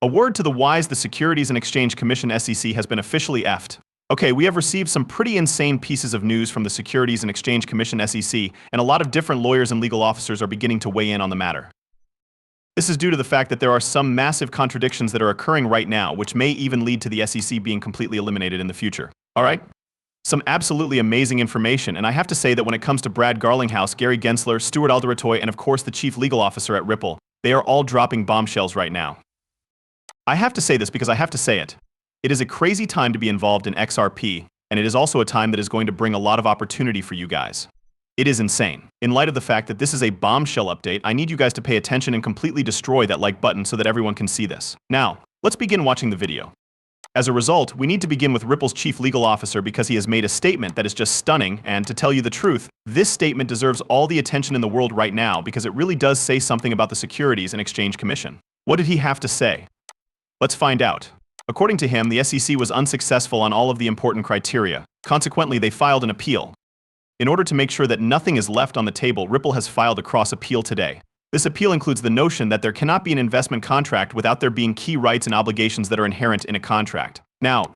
A word to the wise, the Securities and Exchange Commission SEC has been officially effed. Okay, we have received some pretty insane pieces of news from the Securities and Exchange Commission SEC, and a lot of different lawyers and legal officers are beginning to weigh in on the matter. This is due to the fact that there are some massive contradictions that are occurring right now, which may even lead to the SEC being completely eliminated in the future. Alright? Some absolutely amazing information, and I have to say that when it comes to Brad Garlinghouse, Gary Gensler, Stuart Alderetoy, and of course the Chief Legal Officer at Ripple, they are all dropping bombshells right now. I have to say this because I have to say it. It is a crazy time to be involved in XRP, and it is also a time that is going to bring a lot of opportunity for you guys. It is insane. In light of the fact that this is a bombshell update, I need you guys to pay attention and completely destroy that like button so that everyone can see this. Now, let's begin watching the video. As a result, we need to begin with Ripple's Chief Legal Officer because he has made a statement that is just stunning, and to tell you the truth, this statement deserves all the attention in the world right now because it really does say something about the Securities and Exchange Commission. What did he have to say? Let's find out. According to him, the SEC was unsuccessful on all of the important criteria. Consequently, they filed an appeal. In order to make sure that nothing is left on the table, Ripple has filed a cross appeal today. This appeal includes the notion that there cannot be an investment contract without there being key rights and obligations that are inherent in a contract. Now,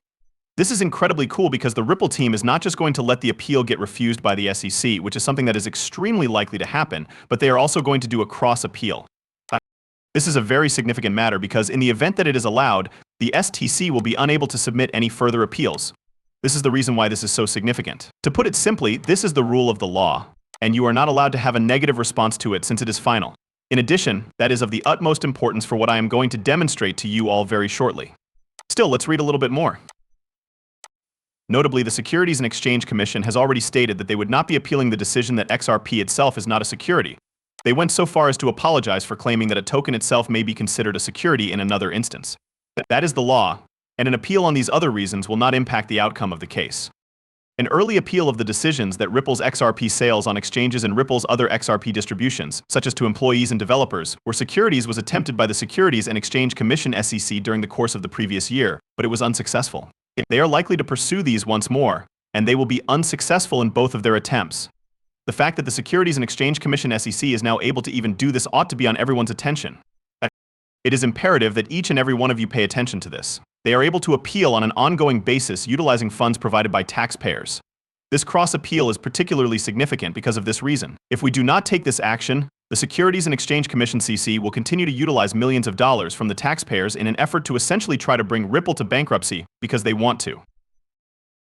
this is incredibly cool because the Ripple team is not just going to let the appeal get refused by the SEC, which is something that is extremely likely to happen, but they are also going to do a cross appeal. This is a very significant matter because in the event that it is allowed, the STC will be unable to submit any further appeals. This is the reason why this is so significant. To put it simply, this is the rule of the law, and you are not allowed to have a negative response to it since it is final. In addition, that is of the utmost importance for what I am going to demonstrate to you all very shortly. Still, let's read a little bit more. Notably, the Securities and Exchange Commission has already stated that they would not be appealing the decision that XRP itself is not a security. They went so far as to apologize for claiming that a token itself may be considered a security in another instance. That is the law, and an appeal on these other reasons will not impact the outcome of the case. An early appeal of the decisions that Ripple's XRP sales on exchanges and Ripple's other XRP distributions, such as to employees and developers, were securities was attempted by the Securities and Exchange Commission SEC during the course of the previous year, but it was unsuccessful. They are likely to pursue these once more, and they will be unsuccessful in both of their attempts. The fact that the Securities and Exchange Commission SEC is now able to even do this ought to be on everyone's attention. It is imperative that each and every one of you pay attention to this. They are able to appeal on an ongoing basis utilizing funds provided by taxpayers. This cross-appeal is particularly significant because of this reason. If we do not take this action, the Securities and Exchange Commission CC will continue to utilize millions of dollars from the taxpayers in an effort to essentially try to bring Ripple to bankruptcy because they want to.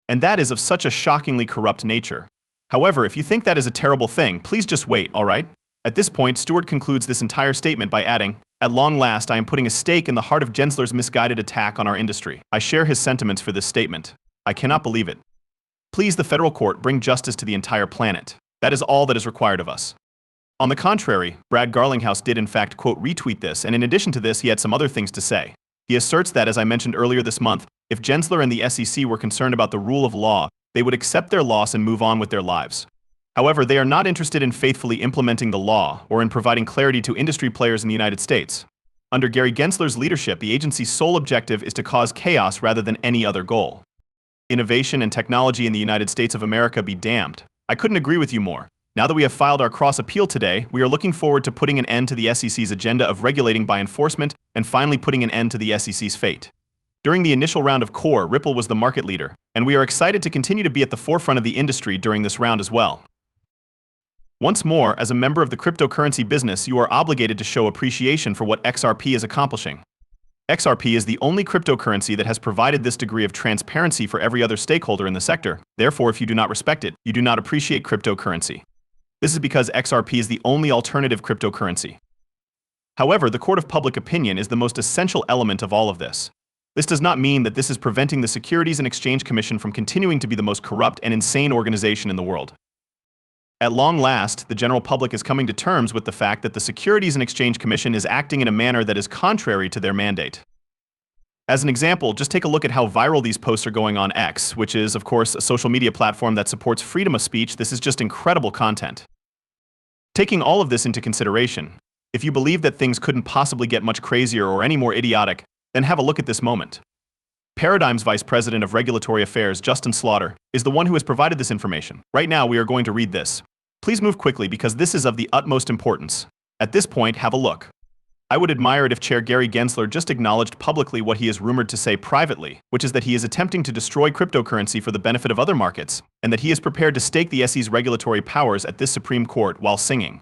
And that is of such a shockingly corrupt nature. However, if you think that is a terrible thing, please just wait, alright? At this point, Stuart concludes this entire statement by adding, "At long last, I am putting a stake in the heart of Gensler's misguided attack on our industry. I share his sentiments for this statement. I cannot believe it. Please, the federal court, bring justice to the entire planet. That is all that is required of us." On the contrary, Brad Garlinghouse did in fact quote retweet this, and in addition to this, he had some other things to say. He asserts that, as I mentioned earlier this month, if Gensler and the SEC were concerned about the rule of law, they would accept their loss and move on with their lives. However, they are not interested in faithfully implementing the law or in providing clarity to industry players in the United States. Under Gary Gensler's leadership, the agency's sole objective is to cause chaos rather than any other goal. Innovation and technology in the United States of America be damned. I couldn't agree with you more. Now that we have filed our cross appeal today, we are looking forward to putting an end to the SEC's agenda of regulating by enforcement and finally putting an end to the SEC's fate. During the initial round of core, Ripple was the market leader, and we are excited to continue to be at the forefront of the industry during this round as well. Once more, as a member of the cryptocurrency business, you are obligated to show appreciation for what XRP is accomplishing. XRP is the only cryptocurrency that has provided this degree of transparency for every other stakeholder in the sector. Therefore, if you do not respect it, you do not appreciate cryptocurrency. This is because XRP is the only alternative cryptocurrency. However, the court of public opinion is the most essential element of all of this. This does not mean that this is preventing the Securities and Exchange Commission from continuing to be the most corrupt and insane organization in the world. At long last, the general public is coming to terms with the fact that the Securities and Exchange Commission is acting in a manner that is contrary to their mandate. As an example, just take a look at how viral these posts are going on X, which is, of course, a social media platform that supports freedom of speech. This is just incredible content. Taking all of this into consideration, if you believe that things couldn't possibly get much crazier or any more idiotic, then have a look at this moment. Paradigm's Vice President of Regulatory Affairs, Justin Slaughter, is the one who has provided this information. Right now, we are going to read this. Please move quickly because this is of the utmost importance. At this point, have a look. I would admire it if Chair Gary Gensler just acknowledged publicly what he is rumored to say privately, which is that he is attempting to destroy cryptocurrency for the benefit of other markets, and that he is prepared to stake the SEC's regulatory powers at this Supreme Court while singing,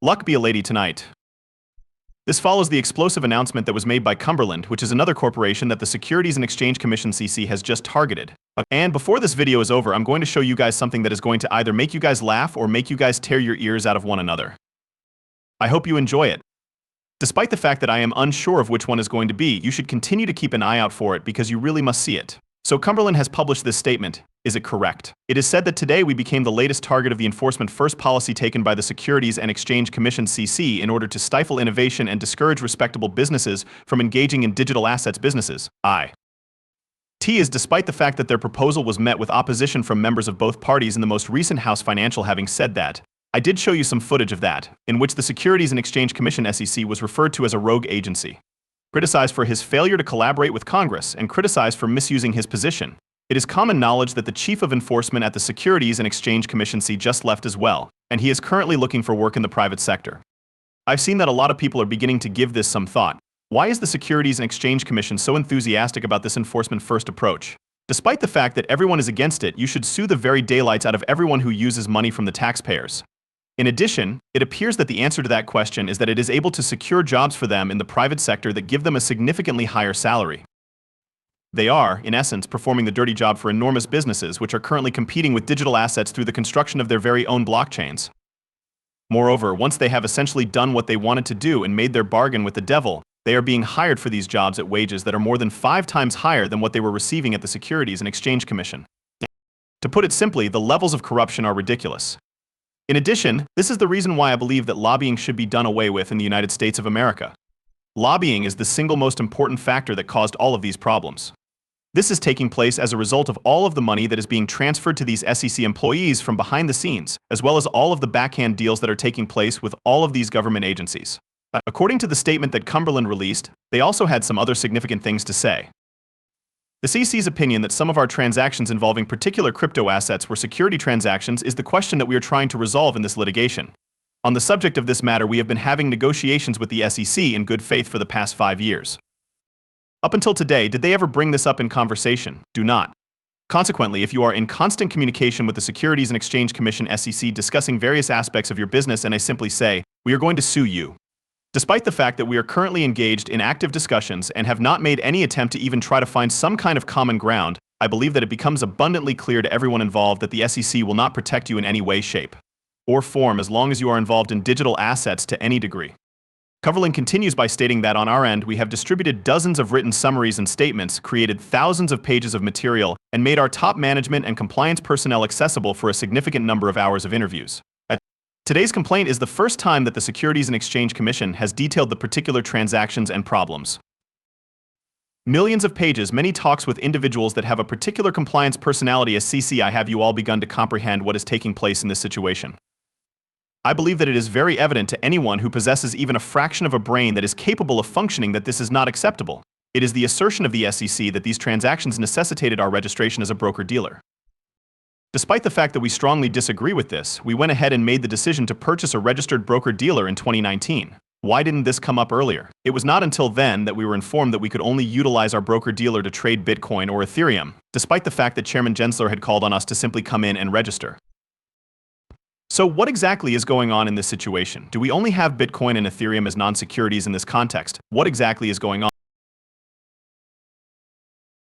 "Luck be a lady tonight." This follows the explosive announcement that was made by Cumberland, which is another corporation that the Securities and Exchange Commission (SEC) has just targeted. And before this video is over, I'm going to show you guys something that is going to either make you guys laugh or make you guys tear your ears out of one another. I hope you enjoy it. Despite the fact that I am unsure of which one is going to be, you should continue to keep an eye out for it because you really must see it. So Cumberland has published this statement. Is it correct? It is said that today we became the latest target of the enforcement first policy taken by the Securities and Exchange Commission (SEC) in order to stifle innovation and discourage respectable businesses from engaging in digital assets businesses. T is despite the fact that their proposal was met with opposition from members of both parties in the most recent House Financial. Having said that, I did show you some footage of that, in which the Securities and Exchange Commission (SEC) was referred to as a rogue agency, criticized for his failure to collaborate with Congress, and criticized for misusing his position. It is common knowledge that the Chief of Enforcement at the Securities and Exchange Commission (SEC) just left as well, and he is currently looking for work in the private sector. I've seen that a lot of people are beginning to give this some thought. Why is the Securities and Exchange Commission so enthusiastic about this enforcement-first approach? Despite the fact that everyone is against it, you should sue the very daylights out of everyone who uses money from the taxpayers. In addition, it appears that the answer to that question is that it is able to secure jobs for them in the private sector that give them a significantly higher salary. They are, in essence, performing the dirty job for enormous businesses which are currently competing with digital assets through the construction of their very own blockchains. Moreover, once they have essentially done what they wanted to do and made their bargain with the devil, they are being hired for these jobs at wages that are more than 5 times higher than what they were receiving at the Securities and Exchange Commission. To put it simply, the levels of corruption are ridiculous. In addition, this is the reason why I believe that lobbying should be done away with in the United States of America. Lobbying is the single most important factor that caused all of these problems. This is taking place as a result of all of the money that is being transferred to these SEC employees from behind the scenes, as well as all of the backhand deals that are taking place with all of these government agencies. According to the statement that Cumberland released, they also had some other significant things to say. The SEC's opinion that some of our transactions involving particular crypto assets were security transactions is the question that we are trying to resolve in this litigation. On the subject of this matter, we have been having negotiations with the SEC in good faith for the past 5 years. Up until today, did they ever bring this up in conversation? Do not. Consequently, if you are in constant communication with the Securities and Exchange Commission (SEC) discussing various aspects of your business and I simply say, we are going to sue you. Despite the fact that we are currently engaged in active discussions and have not made any attempt to even try to find some kind of common ground, I believe that it becomes abundantly clear to everyone involved that the SEC will not protect you in any way, shape, or form as long as you are involved in digital assets to any degree. Cumberland continues by stating that on our end, we have distributed dozens of written summaries and statements, created thousands of pages of material, and made our top management and compliance personnel accessible for a significant number of hours of interviews. Today's complaint is the first time that the Securities and Exchange Commission has detailed the particular transactions and problems. Millions of pages, many talks with individuals that have a particular compliance personality as CC. I have you all begun to comprehend what is taking place in this situation. I believe that it is very evident to anyone who possesses even a fraction of a brain that is capable of functioning that this is not acceptable. It is the assertion of the SEC that these transactions necessitated our registration as a broker-dealer. Despite the fact that we strongly disagree with this, we went ahead and made the decision to purchase a registered broker-dealer in 2019. Why didn't this come up earlier? It was not until then that we were informed that we could only utilize our broker-dealer to trade Bitcoin or Ethereum, despite the fact that Chairman Gensler had called on us to simply come in and register. So what exactly is going on in this situation? Do we only have Bitcoin and Ethereum as non-securities in this context? What exactly is going on?